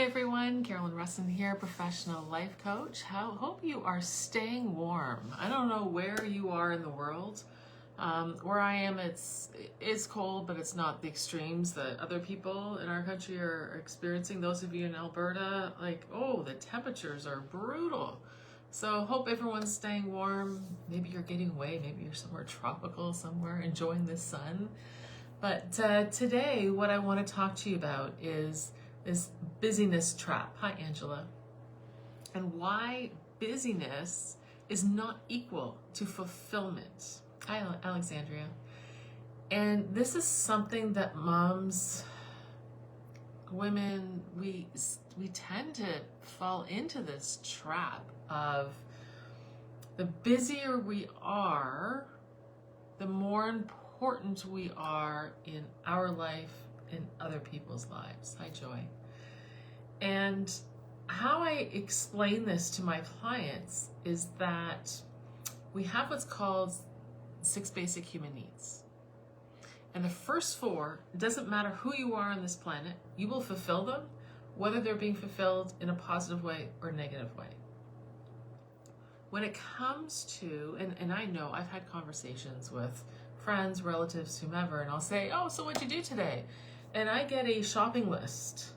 everyone, Carolyn Russin here, professional life coach. Hope you are staying warm. I don't know where you are in the world. Where I am, it's cold, but it's not the extremes that other people in our country are experiencing. Those of you in Alberta, the temperatures are brutal. So hope everyone's staying warm. Maybe you're getting away. Maybe you're somewhere tropical, somewhere enjoying the sun. But today, what I want to talk to you about is this busyness trap. Hi, Angela. And why busyness is not equal to fulfillment. Hi, Alexandria. And this is something that moms, women, we tend to fall into this trap of the busier we are, the more important we are in our life, in other people's lives. Hi, Joy. And how I explain this to my clients is that we have what's called 6 basic human needs. And the first 4, it doesn't matter who you are on this planet, you will fulfill them, whether they're being fulfilled in a positive way or negative way. When it comes to, and I know I've had conversations with friends, relatives, whomever, and I'll say, oh, so what'd you do today? And I get a shopping list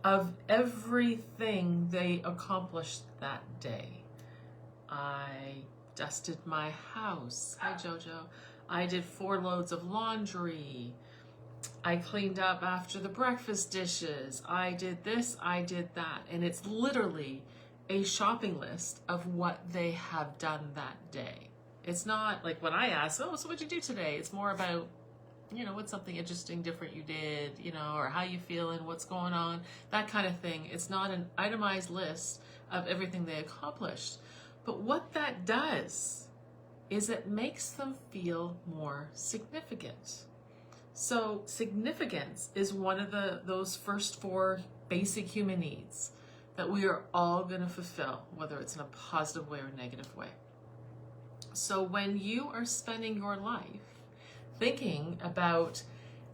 of everything they accomplished that day. I dusted my house. Hi, Jojo. I did 4 loads of laundry. I cleaned up after the breakfast dishes. I did this, I did that. And it's literally a shopping list of what they have done that day. It's not like when I ask, oh, so what'd you do today? It's more about, what's something interesting, different you did, or how you feeling, what's going on, that kind of thing. It's not an itemized list of everything they accomplished. But what that does is it makes them feel more significant. So significance is one of those first 4 basic human needs that we are all going to fulfill, whether it's in a positive way or negative way. So when you are spending your life thinking about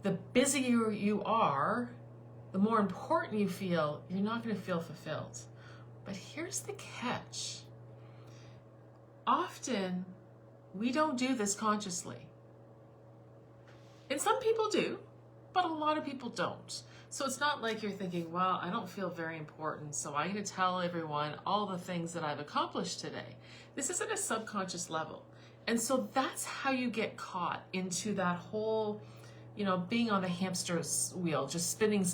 the busier you are, the more important you feel, you're not going to feel fulfilled. But here's the catch. Often, we don't do this consciously. And some people do, but a lot of people don't. So it's not like you're thinking, well, I don't feel very important, so I'm going to tell everyone all the things that I've accomplished today. This is at a subconscious level. And so that's how you get caught into that whole, being on the hamster wheel, just spinning.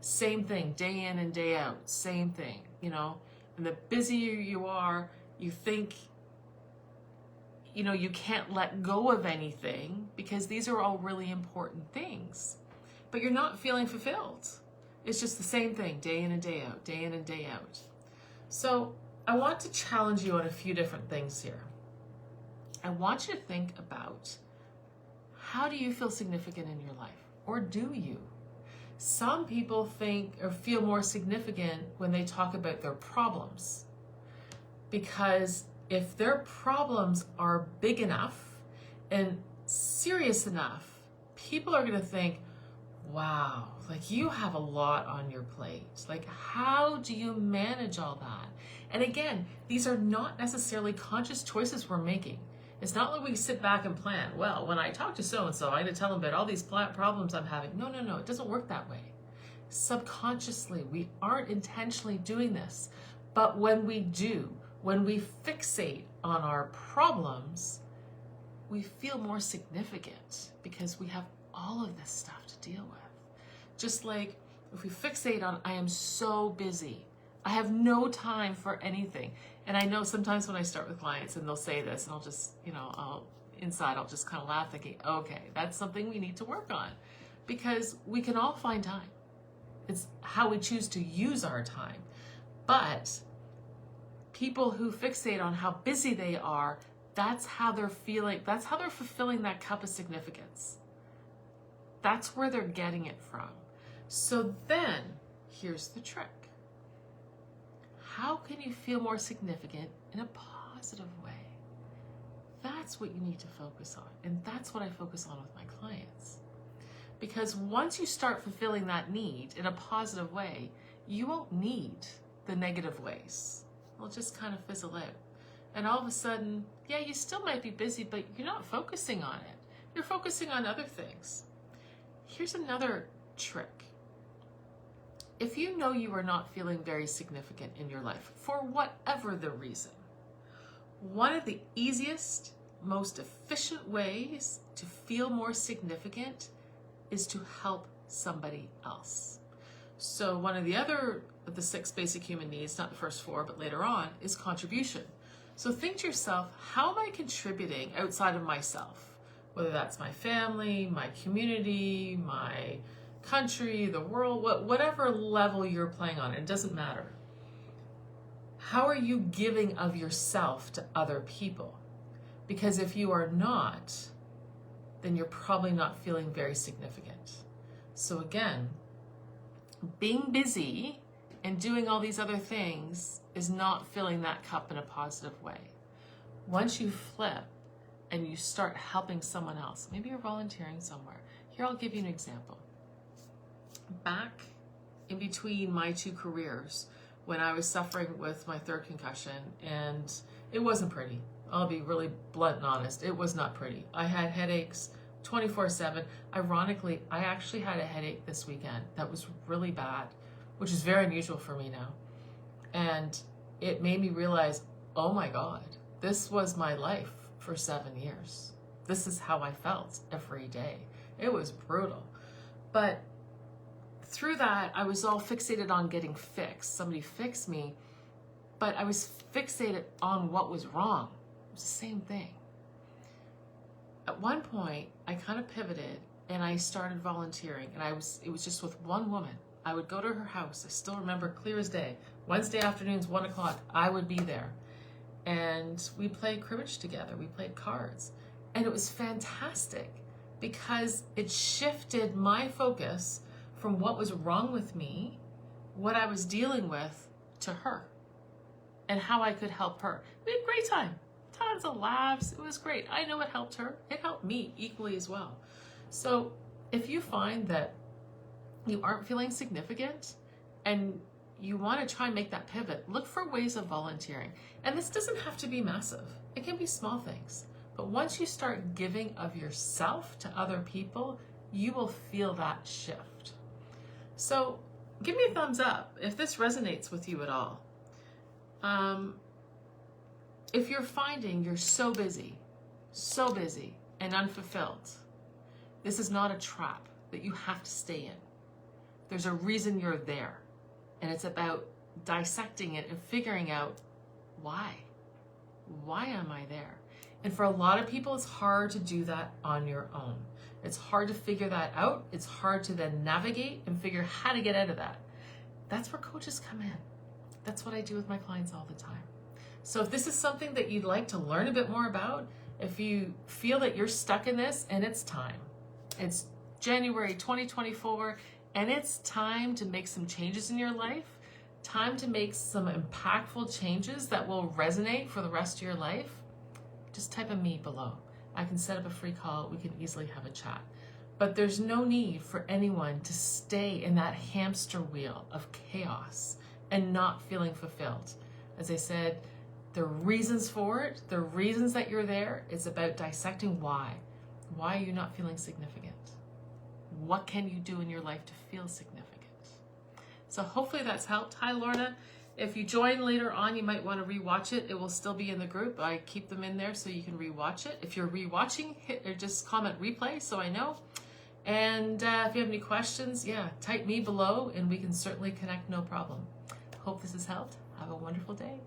Same thing, day in and day out, same thing, And the busier you are, you think, you can't let go of anything because these are all really important things. But you're not feeling fulfilled. It's just the same thing, day in and day out, day in and day out. So I want to challenge you on a few different things here. I want you to think about, how do you feel significant in your life? Or do you? Some people think or feel more significant when they talk about their problems. Because if their problems are big enough and serious enough, people are going to think, wow, you have a lot on your plate. How do you manage all that? And again, these are not necessarily conscious choices we're making. It's not like we sit back and plan, well, when I talk to so-and-so, I'm going to tell them about all these problems I'm having. No, it doesn't work that way. Subconsciously, we aren't intentionally doing this. But when we do, when we fixate on our problems, we feel more significant because we have all of this stuff to deal with. Just like if we fixate on, I am so busy, I have no time for anything. And I know sometimes when I start with clients and they'll say this, and I'll just, I'll just kind of laugh thinking, okay, that's something we need to work on, because we can all find time. It's how we choose to use our time. But people who fixate on how busy they are, that's how they're feeling, that's how they're fulfilling that cup of significance. That's where they're getting it from. So then, here's the trick. How can you feel more significant in a positive way? That's what you need to focus on. And that's what I focus on with my clients. Because once you start fulfilling that need in a positive way, you won't need the negative ways. They'll just kind of fizzle out. And all of a sudden, yeah, you still might be busy, but you're not focusing on it. You're focusing on other things. Here's another trick. If you know you are not feeling very significant in your life, for whatever the reason, one of the easiest, most efficient ways to feel more significant is to help somebody else. So one of the 6 basic human needs, not the first 4, but later on, is contribution. So think to yourself, how am I contributing outside of myself? Whether that's my family, my community, my country, the world, whatever level you're playing on, it doesn't matter. How are you giving of yourself to other people? Because if you are not, then you're probably not feeling very significant. So again, being busy and doing all these other things is not filling that cup in a positive way. Once you flip and you start helping someone else, maybe you're volunteering somewhere. Here, I'll give you an example. Back in between my 2 careers, when I was suffering with my 3rd concussion, and it wasn't pretty. I'll be really blunt and honest. It was not pretty. I had headaches 24/7. Ironically, I actually had a headache this weekend that was really bad, which is very unusual for me now. And it made me realize, oh my God, this was my life for 7 years. This is how I felt every day. It was brutal. But through that, I was all fixated on getting fixed. Somebody fixed me, but I was fixated on what was wrong. It was the same thing. At one point, I kind of pivoted and I started volunteering, and it was just with one woman. I would go to her house. I still remember clear as day. Wednesday afternoons, 1 o'clock, I would be there. And we played cribbage together. We played cards. And it was fantastic because it shifted my focus from what was wrong with me, what I was dealing with, to her and how I could help her. We had a great time. Tons of laughs. It was great. I know it helped her. It helped me equally as well. So if you find that you aren't feeling significant and you want to try and make that pivot, look for ways of volunteering. And this doesn't have to be massive. It can be small things. But once you start giving of yourself to other people, you will feel that shift. So give me a thumbs up if this resonates with you at all. If you're finding you're so busy and unfulfilled, this is not a trap that you have to stay in. There's a reason you're there, and it's about dissecting it and figuring out why. Why am I there? And for a lot of people, it's hard to do that on your own. It's hard to figure that out. It's hard to then navigate and figure how to get out of that. That's where coaches come in. That's what I do with my clients all the time. So if this is something that you'd like to learn a bit more about, if you feel that you're stuck in this, and it's time. It's January 2024, and it's time to make some changes in your life, time to make some impactful changes that will resonate for the rest of your life, just type a me below. I can set up a free call. We can easily have a chat. But there's no need for anyone to stay in that hamster wheel of chaos and not feeling fulfilled. As I said, the reasons for it, the reasons that you're there, it's about dissecting why. Why are you not feeling significant? What can you do in your life to feel significant? So hopefully that's helped. Hi, Lorna. If you join later on, you might want to rewatch it. It will still be in the group. I keep them in there so you can rewatch it. If you're rewatching, hit or just comment replay so I know. And if you have any questions, type me below and we can certainly connect, no problem. Hope this has helped. Have a wonderful day.